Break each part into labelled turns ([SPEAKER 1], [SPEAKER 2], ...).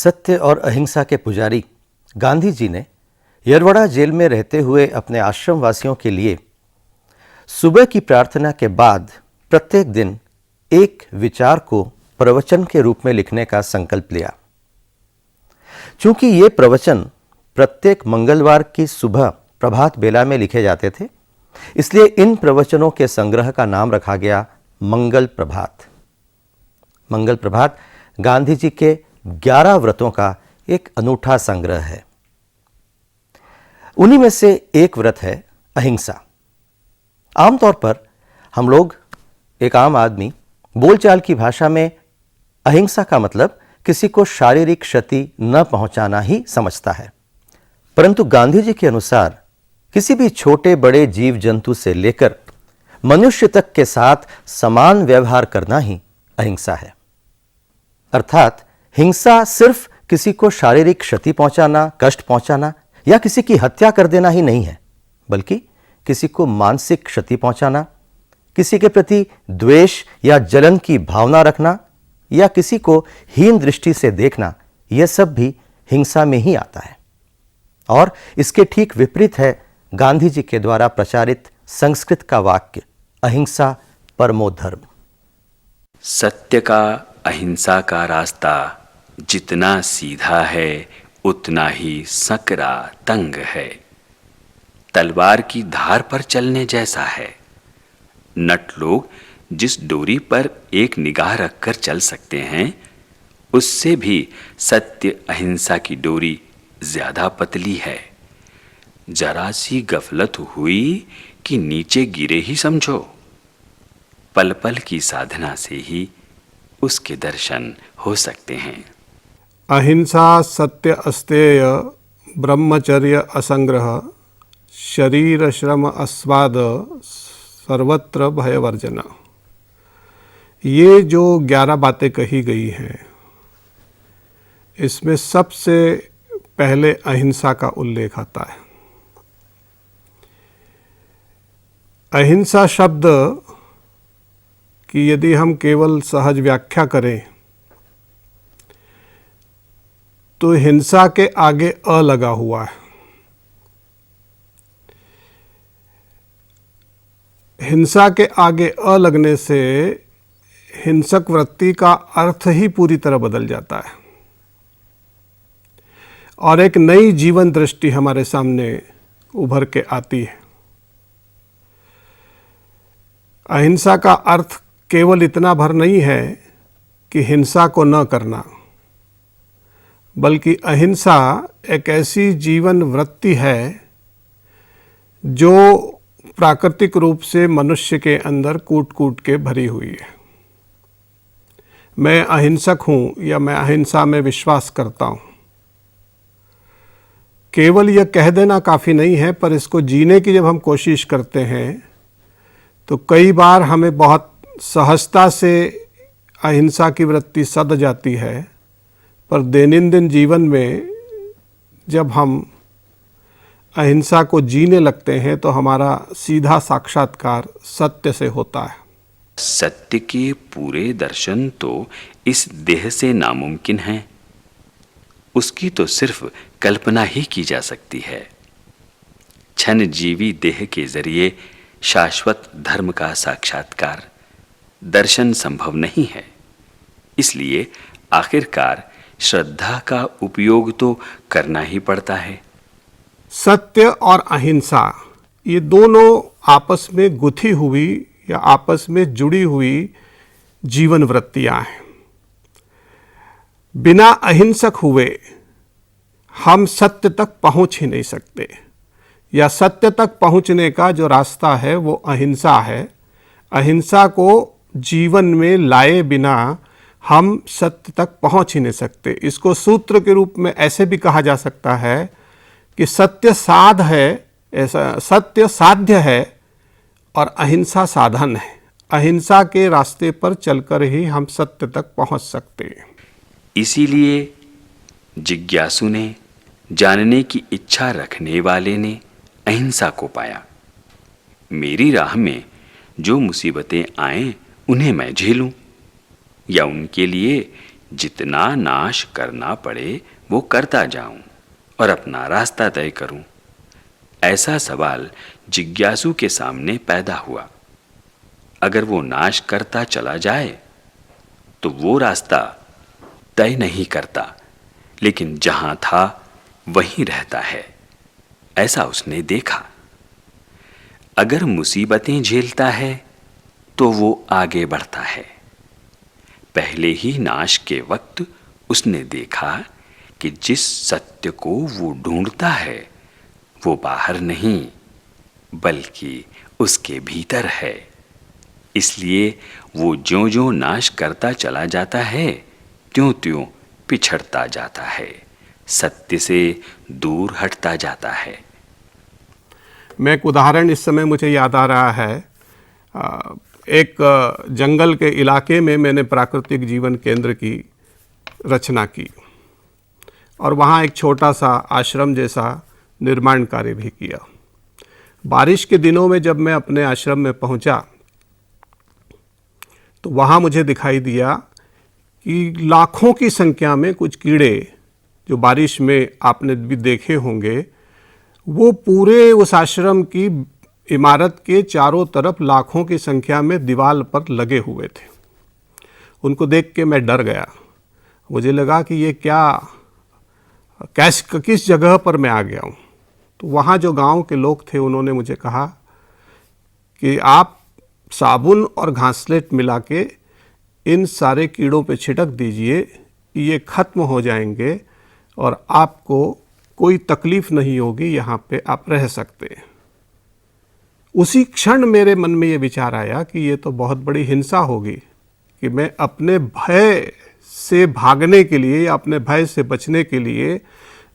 [SPEAKER 1] सत्य और अहिंसा के पुजारी गांधी जी ने यरवड़ा जेल में रहते हुए अपने आश्रम वासियों के लिए सुबह की प्रार्थना के बाद प्रत्येक दिन एक विचार को प्रवचन के रूप में लिखने का संकल्प लिया। चूंकि ये प्रवचन प्रत्येक मंगलवार की सुबह प्रभात बेला में लिखे जाते थे, इसलिए इन प्रवचनों के संग्रह का नाम रखा गया मंगल प्रभात। मंगल प्रभात गांधी जी के 11 व्रतों का एक अनूठा संग्रह है। उन्हीं में से एक व्रत है अहिंसा। आमतौर पर हम लोग, एक आम आदमी, बोलचाल की भाषा में अहिंसा का मतलब किसी को शारीरिक क्षति न पहुंचाना ही समझता है, परंतु गांधी जी के अनुसार किसी भी छोटे बड़े जीव जंतु से लेकर मनुष्य तक के साथ समान व्यवहार करना ही अहिंसा है। अर्थात हिंसा सिर्फ किसी को शारीरिक क्षति पहुंचाना, कष्ट पहुंचाना या किसी की हत्या कर देना ही नहीं है, बल्कि किसी को मानसिक क्षति पहुंचाना, किसी के प्रति द्वेष या जलन की भावना रखना या किसी को हीन दृष्टि से देखना, यह सब भी हिंसा में ही आता है। और इसके ठीक विपरीत है गांधी जी के द्वारा प्रचारित संस्कृत का वाक्य अहिंसा परमो धर्म।
[SPEAKER 2] सत्य का, अहिंसा का रास्ता जितना सीधा है उतना ही सकरा तंग है। तलवार की धार पर चलने जैसा है। नट लोग जिस डोरी पर एक निगाह रखकर चल सकते हैं, उससे भी सत्य अहिंसा की डोरी ज्यादा पतली है। जरा सी गफलत हुई कि नीचे गिरे ही समझो। पल पल की साधना से ही उसके दर्शन हो सकते हैं।
[SPEAKER 3] अहिंसा सत्य अस्तेय ब्रह्मचर्य असंग्रह शरीर श्रम अस्वाद सर्वत्र भयवर्जना। ये जो 11 बातें कही गई हैं, इसमें सबसे पहले अहिंसा का उल्लेख आता है। अहिंसा शब्द की यदि हम केवल सहज व्याख्या करें तो हिंसा के आगे अ लगा हुआ है। हिंसा के आगे अ लगने से हिंसक वृत्ति का अर्थ ही पूरी तरह बदल जाता है और एक नई जीवन दृष्टि हमारे सामने उभर के आती है। अहिंसा का अर्थ केवल इतना भर नहीं है कि हिंसा को न करना, बल्कि अहिंसा एक ऐसी जीवन वृत्ति है जो प्राकृतिक रूप से मनुष्य के अंदर कूट कूट के भरी हुई है। मैं अहिंसक हूँ या मैं अहिंसा में विश्वास करता हूँ, केवल यह कह देना काफ़ी नहीं है, पर इसको जीने की जब हम कोशिश करते हैं तो कई बार हमें बहुत सहजता से अहिंसा की वृत्ति सध जाती है, पर दैनंदिन जीवन में जब हम अहिंसा को जीने लगते हैं तो हमारा सीधा साक्षात्कार सत्य से होता है।
[SPEAKER 2] सत्य के पूरे दर्शन तो इस देह से नामुमकिन हैं। उसकी तो सिर्फ कल्पना ही की जा सकती है। क्षण जीवी देह के जरिए शाश्वत धर्म का साक्षात्कार, दर्शन संभव नहीं है। इसलिए आखिरकार श्रद्धा का उपयोग तो करना ही पड़ता है।
[SPEAKER 3] सत्य और अहिंसा ये दोनों आपस में गुथी हुई या आपस में जुड़ी हुई जीवन वृत्तियां हैं। बिना अहिंसक हुए हम सत्य तक पहुंच ही नहीं सकते, या सत्य तक पहुंचने का जो रास्ता है वो अहिंसा है। अहिंसा को जीवन में लाए बिना हम सत्य तक पहुंच ही नहीं सकते। इसको सूत्र के रूप में ऐसे भी कहा जा सकता है कि सत्य साध है, ऐसा सत्य साध्य है और अहिंसा साधन है। अहिंसा के रास्ते पर चलकर ही हम सत्य तक पहुंच सकते हैं।
[SPEAKER 2] इसीलिए जिज्ञासु ने, जानने की इच्छा रखने वाले ने अहिंसा को पाया। मेरी राह में जो मुसीबतें आएं उन्हें मैं झेलूं, या उनके लिए जितना नाश करना पड़े वो करता जाऊं और अपना रास्ता तय करूं। ऐसा सवाल जिज्ञासु के सामने पैदा हुआ। अगर वो नाश करता चला जाए तो वो रास्ता तय नहीं करता, लेकिन जहां था वहीं रहता है, ऐसा उसने देखा। अगर मुसीबतें झेलता है तो वो आगे बढ़ता है। पहले ही नाश के वक्त उसने देखा कि जिस सत्य को वो ढूंढता है वो बाहर नहीं बल्कि उसके भीतर है। इसलिए वो ज्यों-ज्यों नाश करता चला जाता है त्यों-त्यों पिछड़ता जाता है, सत्य से दूर हटता जाता है।
[SPEAKER 3] मैं एक उदाहरण इस समय मुझे याद आ रहा है। एक जंगल के इलाके में मैंने प्राकृतिक जीवन केंद्र की रचना की और वहाँ एक छोटा सा आश्रम जैसा निर्माण कार्य भी किया। बारिश के दिनों में जब मैं अपने आश्रम में पहुँचा तो वहाँ मुझे दिखाई दिया कि लाखों की संख्या में कुछ कीड़े, जो बारिश में आपने भी देखे होंगे, वो पूरे उस आश्रम की इमारत के चारों तरफ लाखों की संख्या में दीवार पर लगे हुए थे। उनको देख के मैं डर गया। मुझे लगा कि ये किस जगह पर मैं आ गया हूँ। तो वहाँ जो गांव के लोग थे उन्होंने मुझे कहा कि आप साबुन और घासलेट मिला के इन सारे कीड़ों पे छिड़क दीजिए, ये ख़त्म हो जाएंगे और आपको कोई तकलीफ़ नहीं होगी, यहाँ पे आप रह सकते हैं। उसी क्षण मेरे मन में ये विचार आया कि ये तो बहुत बड़ी हिंसा होगी कि मैं अपने भय से भागने के लिए या अपने भय से बचने के लिए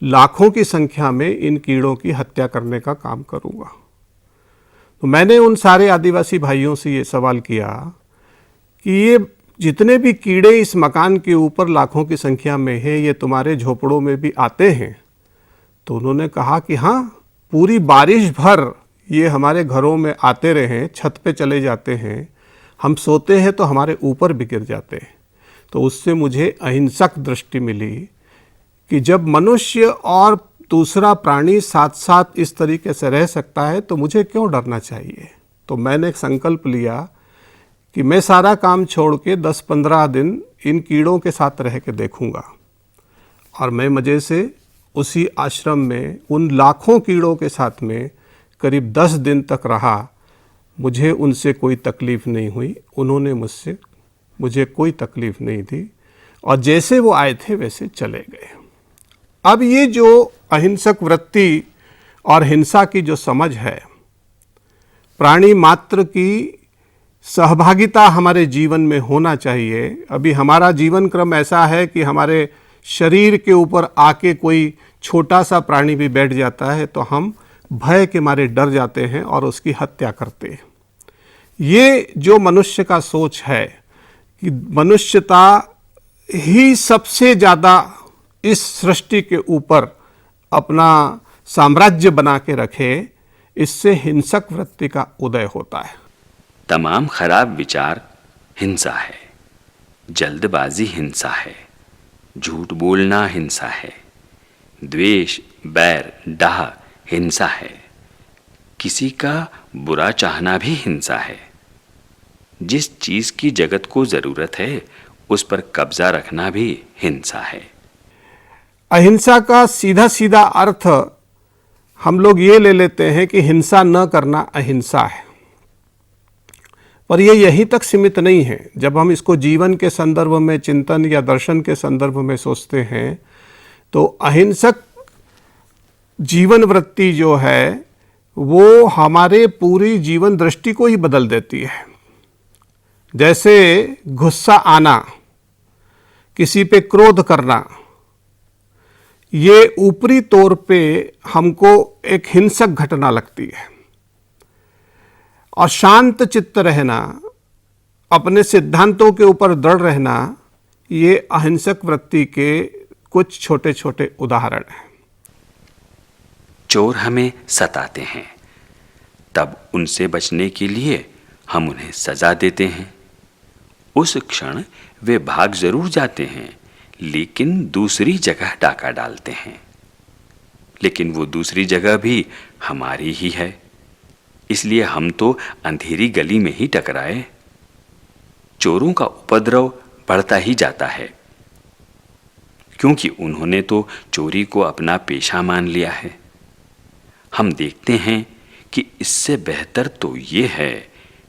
[SPEAKER 3] लाखों की संख्या में इन कीड़ों की हत्या करने का काम करूँगा। तो मैंने उन सारे आदिवासी भाइयों से ये सवाल किया कि ये जितने भी कीड़े इस मकान के ऊपर लाखों की संख्या में है, ये तुम्हारे झोपड़ों में भी आते हैं? तो उन्होंने कहा कि हाँ, पूरी बारिश भर ये हमारे घरों में आते रहे, छत पे चले जाते हैं, हम सोते हैं तो हमारे ऊपर भी गिर जाते हैं। तो उससे मुझे अहिंसक दृष्टि मिली कि जब मनुष्य और दूसरा प्राणी साथ साथ इस तरीके से रह सकता है तो मुझे क्यों डरना चाहिए। तो मैंने एक संकल्प लिया कि मैं सारा काम छोड़ के 10-15 दिन इन कीड़ों के साथ रह के देखूंगा। और मैं मज़े से उसी आश्रम में उन लाखों कीड़ों के साथ में करीब 10 दिन तक रहा। मुझे उनसे कोई तकलीफ़ नहीं हुई, उन्होंने मुझे कोई तकलीफ़ नहीं दी और जैसे वो आए थे वैसे चले गए। अब ये जो अहिंसक वृत्ति और हिंसा की जो समझ है, प्राणी मात्र की सहभागिता हमारे जीवन में होना चाहिए। अभी हमारा जीवन क्रम ऐसा है कि हमारे शरीर के ऊपर आके कोई छोटा सा प्राणी भी बैठ जाता है तो हम भय के मारे डर जाते हैं और उसकी हत्या करते हैं। ये जो मनुष्य का सोच है कि मनुष्यता ही सबसे ज़्यादा इस सृष्टि के ऊपर अपना साम्राज्य बना के रखे, इससे हिंसक वृत्ति का उदय होता है।
[SPEAKER 2] तमाम खराब विचार हिंसा है, जल्दबाजी हिंसा है, झूठ बोलना हिंसा है, द्वेष, बैर, डाह हिंसा है, किसी का बुरा चाहना भी हिंसा है। जिस चीज की जगत को जरूरत है उस पर कब्जा रखना भी हिंसा है।
[SPEAKER 3] अहिंसा का सीधा सीधा अर्थ हम लोग ये ले लेते हैं कि हिंसा न करना अहिंसा है, पर ये यहीं तक सीमित नहीं है। जब हम इसको जीवन के संदर्भ में, चिंतन या दर्शन के संदर्भ में सोचते हैं तो अहिंसक जीवन वृत्ति जो है वो हमारे पूरी जीवन दृष्टि को ही बदल देती है। जैसे गुस्सा आना, किसी पे क्रोध करना, ये ऊपरी तौर पे हमको एक हिंसक घटना लगती है, और शांत चित्त रहना, अपने सिद्धांतों के ऊपर दृढ़ रहना, ये अहिंसक वृत्ति के कुछ छोटे छोटे उदाहरण हैं।
[SPEAKER 2] चोर हमें सताते हैं, तब उनसे बचने के लिए हम उन्हें सजा देते हैं। उस क्षण वे भाग जरूर जाते हैं, लेकिन दूसरी जगह डाका डालते हैं। लेकिन वो दूसरी जगह भी हमारी ही है, इसलिए हम तो अंधेरी गली में ही टकराए। चोरों का उपद्रव बढ़ता ही जाता है, क्योंकि उन्होंने तो चोरी को अपना पेशा मान लिया है। हम देखते हैं कि इससे बेहतर तो ये है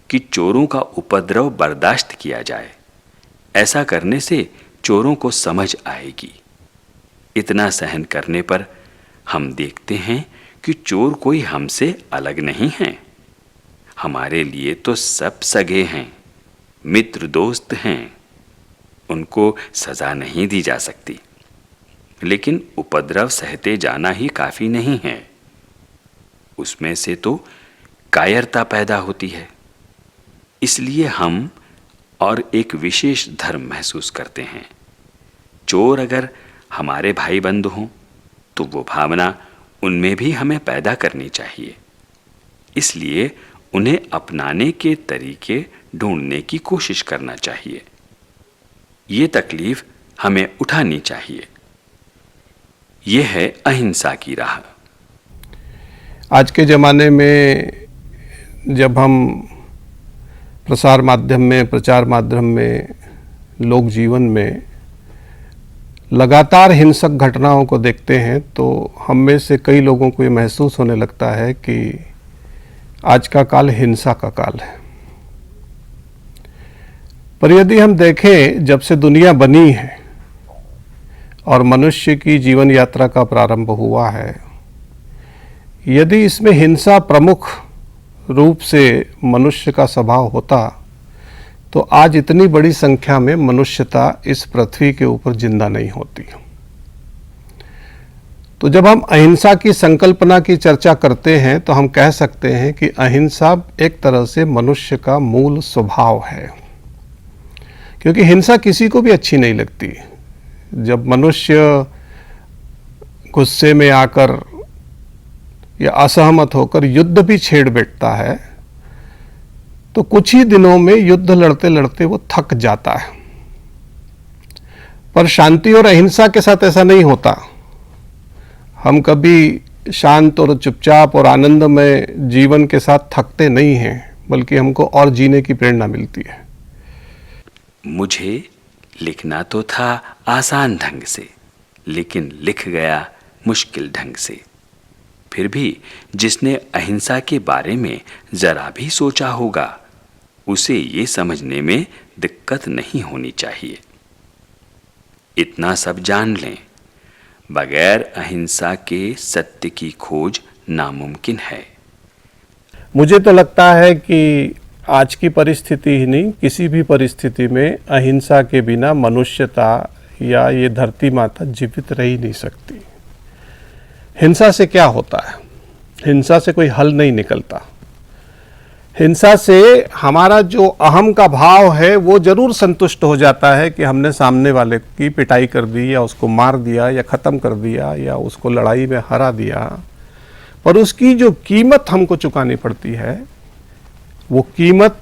[SPEAKER 2] कि चोरों का उपद्रव बर्दाश्त किया जाए। ऐसा करने से चोरों को समझ आएगी। इतना सहन करने पर हम देखते हैं कि चोर कोई हमसे अलग नहीं है। हमारे लिए तो सब सगे हैं, मित्र दोस्त हैं। उनको सजा नहीं दी जा सकती, लेकिन उपद्रव सहते जाना ही काफी नहीं है। उसमें से तो कायरता पैदा होती है। इसलिए हम और एक विशेष धर्म महसूस करते हैं। चोर अगर हमारे भाई बंधु हों तो वो भावना उनमें भी हमें पैदा करनी चाहिए। इसलिए उन्हें अपनाने के तरीके ढूंढने की कोशिश करना चाहिए। ये तकलीफ हमें उठानी चाहिए। यह है अहिंसा की राह।
[SPEAKER 3] आज के ज़माने में जब हम प्रसार माध्यम में, प्रचार माध्यम में, लोक जीवन में लगातार हिंसक घटनाओं को देखते हैं तो हम में से कई लोगों को ये महसूस होने लगता है कि आज का काल हिंसा का काल है। पर यदि हम देखें, जब से दुनिया बनी है और मनुष्य की जीवन यात्रा का प्रारंभ हुआ है, यदि इसमें हिंसा प्रमुख रूप से मनुष्य का स्वभाव होता तो आज इतनी बड़ी संख्या में मनुष्यता इस पृथ्वी के ऊपर जिंदा नहीं होती। तो जब हम अहिंसा की संकल्पना की चर्चा करते हैं तो हम कह सकते हैं कि अहिंसा एक तरह से मनुष्य का मूल स्वभाव है, क्योंकि हिंसा किसी को भी अच्छी नहीं लगती। जब मनुष्य गुस्से में आकर या असहमत होकर युद्ध भी छेड़ बैठता है तो कुछ ही दिनों में युद्ध लड़ते लड़ते वो थक जाता है। पर शांति और अहिंसा के साथ ऐसा नहीं होता। हम कभी शांत और चुपचाप और आनंदमय जीवन के साथ थकते नहीं हैं, बल्कि हमको और जीने की प्रेरणा मिलती है।
[SPEAKER 2] मुझे लिखना तो था आसान ढंग से, लेकिन लिख गया मुश्किल ढंग से। फिर भी जिसने अहिंसा के बारे में जरा भी सोचा होगा, उसे ये समझने में दिक्कत नहीं होनी चाहिए। इतना सब जान लें, बगैर अहिंसा के सत्य की खोज नामुमकिन है।
[SPEAKER 3] मुझे तो लगता है कि आज की परिस्थिति ही नहीं, किसी भी परिस्थिति में अहिंसा के बिना मनुष्यता या ये धरती माता जीवित रह ही नहीं सकती। हिंसा से क्या होता है? हिंसा से कोई हल नहीं निकलता। हिंसा से हमारा जो अहम का भाव है वो जरूर संतुष्ट हो जाता है कि हमने सामने वाले की पिटाई कर दी या उसको मार दिया या ख़त्म कर दिया या उसको लड़ाई में हरा दिया, पर उसकी जो कीमत हमको चुकानी पड़ती है वो कीमत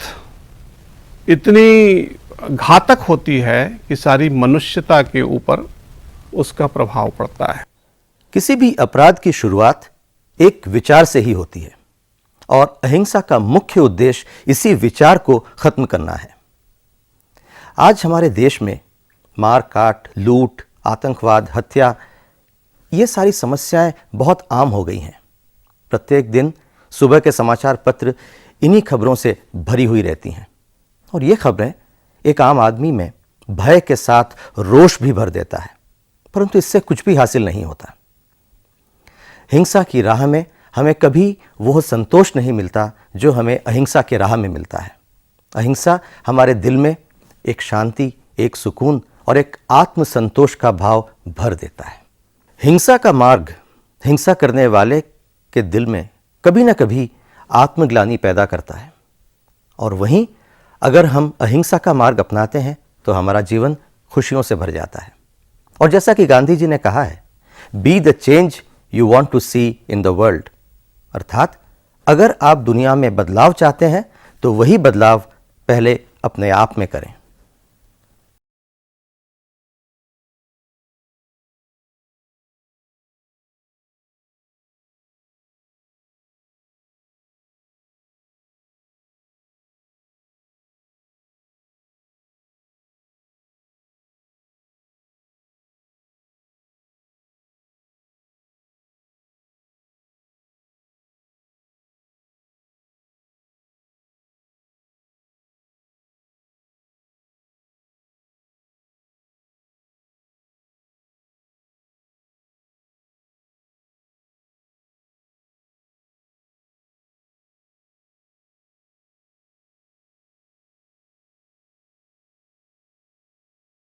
[SPEAKER 3] इतनी घातक होती है कि सारी मनुष्यता के ऊपर उसका प्रभाव पड़ता है।
[SPEAKER 1] किसी भी अपराध की शुरुआत एक विचार से ही होती है और अहिंसा का मुख्य उद्देश्य इसी विचार को खत्म करना है। आज हमारे देश में मार काट, लूट, आतंकवाद, हत्या, ये सारी समस्याएं बहुत आम हो गई हैं। प्रत्येक दिन सुबह के समाचार पत्र इन्हीं खबरों से भरी हुई रहती हैं और ये खबरें एक आम आदमी में भय के साथ रोष भी भर देता है, परंतु इससे कुछ भी हासिल नहीं होता। हिंसा की राह में हमें कभी वो संतोष नहीं मिलता जो हमें अहिंसा के राह में मिलता है। अहिंसा हमारे दिल में एक शांति, एक सुकून और एक आत्मसंतोष का भाव भर देता है। हिंसा का मार्ग हिंसा करने वाले के दिल में कभी ना कभी आत्मग्लानि पैदा करता है, और वहीं अगर हम अहिंसा का मार्ग अपनाते हैं तो हमारा जीवन खुशियों से भर जाता है। और जैसा कि गांधी जी ने कहा है, be the change you want to see in the world, अर्थात अगर आप दुनिया में बदलाव चाहते हैं तो वही बदलाव पहले अपने आप में करें।